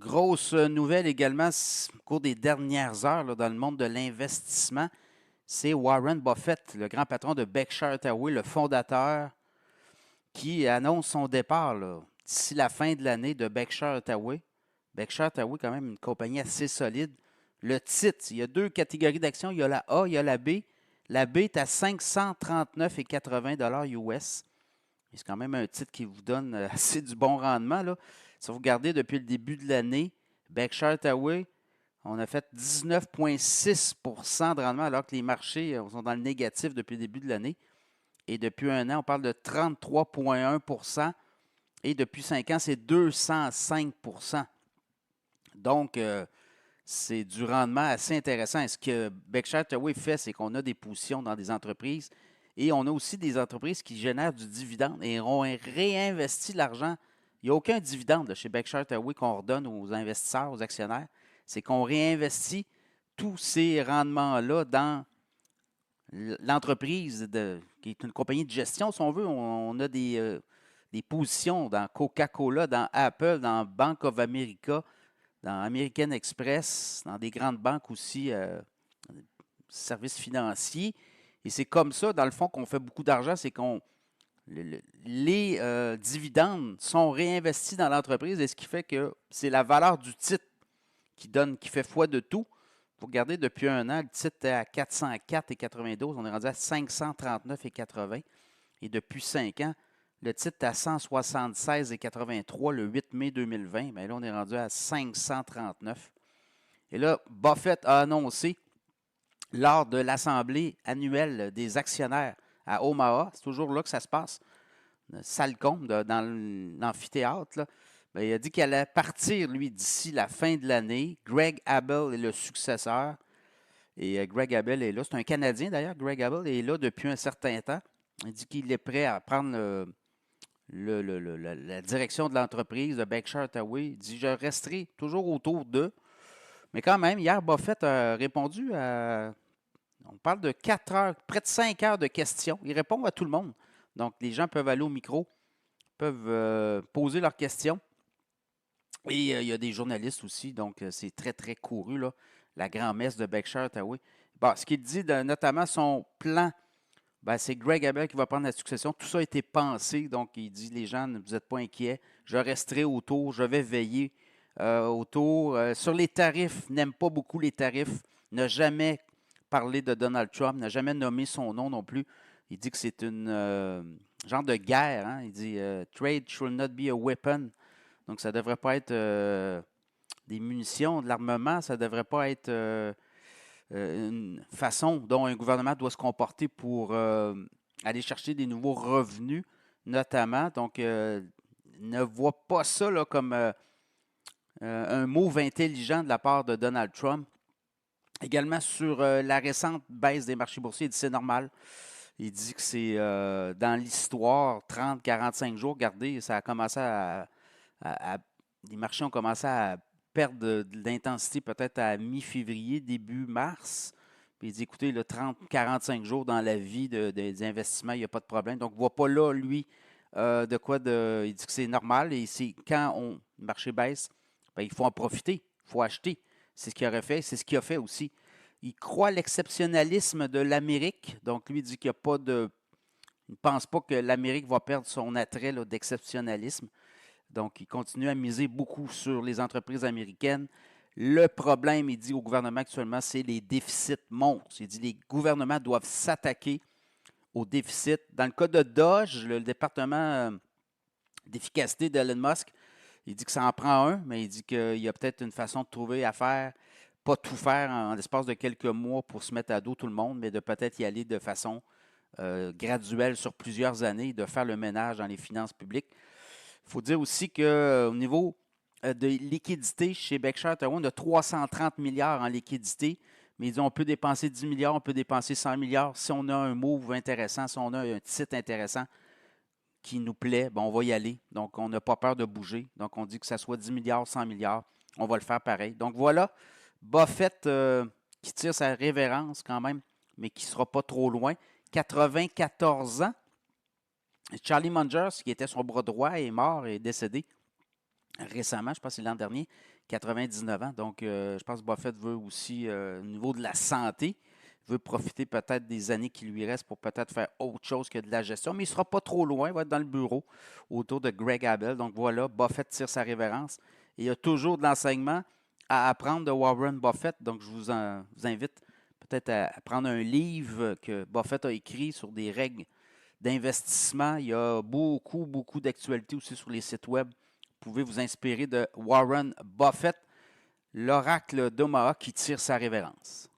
Grosse nouvelle également au cours des dernières heures là, dans le monde de l'investissement, c'est Warren Buffett, le grand patron de Berkshire Hathaway, le fondateur, qui annonce son départ d'ici la fin de l'année de Berkshire Hathaway. Berkshire Hathaway, quand même, une compagnie assez solide. Le titre, il y a deux catégories d'actions. Il y a la A, il y a la B. La B est à 539,80 US. C'est quand même un titre qui vous donne assez du bon rendement. Là. Si vous regardez depuis le début de l'année, Berkshire Hathaway, on a fait 19,6 de rendement alors que les marchés sont dans le négatif depuis le début de l'année. Et depuis un an, on parle de 33,1 et depuis 5 ans, c'est 205. Donc, c'est du rendement assez intéressant. Et ce que Berkshire Hathaway fait, c'est qu'on a des positions dans des entreprises et on a aussi des entreprises qui génèrent du dividende et on réinvestit l'argent. Il n'y a aucun dividende chez Berkshire Hathaway qu'on redonne aux investisseurs, aux actionnaires. C'est qu'on réinvestit tous ces rendements-là dans l'entreprise qui est une compagnie de gestion, si on veut. On a des positions dans Coca-Cola, dans Apple, dans Bank of America, dans American Express, dans des grandes banques aussi, services financiers. Et c'est comme ça, dans le fond, qu'on fait beaucoup d'argent, c'est qu'on les dividendes sont réinvestis dans l'entreprise et ce qui fait que c'est la valeur du titre qui fait foi de tout. Vous regardez, depuis un an, le titre était à 404,92. On est rendu à 539,80. Et depuis 5 ans, le titre est à 176,83 le 8 mai 2020. Bien là, on est rendu à 539. Et là, Buffett a annoncé lors de l'Assemblée annuelle des actionnaires à Omaha, c'est toujours là que ça se passe, Salcombe, dans l'amphithéâtre, là, bien, il a dit qu'il allait partir, lui, d'ici la fin de l'année. Greg Abel est le successeur. Et Greg Abel est là. C'est un Canadien, d'ailleurs. Greg Abel est là depuis un certain temps. Il dit qu'il est prêt à prendre la direction de l'entreprise de Berkshire Hathaway. Il dit, je resterai toujours autour d'eux. Mais quand même, hier, Buffett a répondu à... On parle de 4 heures, près de 5 heures de questions. Il répond à tout le monde. Donc, les gens peuvent aller au micro, peuvent poser leurs questions. Et il y a des journalistes aussi, donc c'est très, très couru, là, la grand-messe de Berkshire Hathaway. Bon, ce qu'il dit, notamment son plan, ben, c'est Greg Abel qui va prendre la succession. Tout ça a été pensé, donc il dit, les gens, ne vous êtes pas inquiets, je resterai autour, je vais veiller autour. Sur les tarifs, n'aime pas beaucoup les tarifs, n'a jamais parlé de Donald Trump, n'a jamais nommé son nom non plus. Il dit que c'est une genre de guerre. Hein? Il dit Trade should not be a weapon. Donc, ça ne devrait pas être des munitions, de l'armement, ça ne devrait pas être une façon dont un gouvernement doit se comporter pour aller chercher des nouveaux revenus, notamment. Donc, ne voit pas ça là, comme un move intelligent de la part de Donald Trump. Également sur la récente baisse des marchés boursiers, il dit c'est normal. Il dit que c'est dans l'histoire, 30-45 jours, regardez, ça a commencé les marchés ont commencé à perdre de l'intensité peut-être à mi-février, début mars. Puis il dit, écoutez, le 30-45 jours dans la vie des investissements, il n'y a pas de problème. Donc, il ne voit pas là, lui, de quoi de. Il dit que c'est normal et c'est quand le marché baisse, bien, il faut en profiter, il faut acheter. C'est ce qu'il aurait fait, c'est ce qu'il a fait aussi. Il croit à l'exceptionnalisme de l'Amérique. Donc, lui, il dit qu'il n'y a pas de. Il ne pense pas que l'Amérique va perdre son attrait d'exceptionnalisme. Donc, il continue à miser beaucoup sur les entreprises américaines. Le problème, il dit au gouvernement actuellement, c'est les déficits monstres. Il dit que les gouvernements doivent s'attaquer aux déficits. Dans le cas de Dodge, le département d'efficacité d'Elon Musk, il dit que ça en prend un, mais il dit qu'il y a peut-être une façon de trouver à faire, pas tout faire en l'espace de quelques mois pour se mettre à dos tout le monde, mais de peut-être y aller de façon graduelle sur plusieurs années, de faire le ménage dans les finances publiques. Il faut dire aussi qu'au niveau de liquidité, chez Berkshire Hathaway, on a 330 milliards en liquidité, mais ils disent on peut dépenser 10 milliards, on peut dépenser 100 milliards. Si on a un move intéressant, si on a un titre intéressant qui nous plaît, ben on va y aller. Donc, on n'a pas peur de bouger. Donc, on dit que ça soit 10 milliards, 100 milliards, on va le faire pareil. Donc, voilà, Buffett qui tire sa révérence quand même, mais qui ne sera pas trop loin. 94 ans. Charlie Munger, qui était son bras droit, est mort, est décédé. récemment, je pense que c'est l'an dernier, 99 ans. Donc, je pense que Buffett veut aussi, au niveau de la santé, veut profiter peut-être des années qui lui restent pour peut-être faire autre chose que de la gestion, mais il ne sera pas trop loin, il va être dans le bureau autour de Greg Abel. Donc voilà, Buffett tire sa révérence. Et il y a toujours de l'enseignement à apprendre de Warren Buffett. Donc je vous invite peut-être à prendre un livre que Buffett a écrit sur des règles d'investissement. Il y a beaucoup, beaucoup d'actualités aussi sur les sites web. Vous pouvez vous inspirer de Warren Buffett, l'oracle d'Omaha qui tire sa révérence.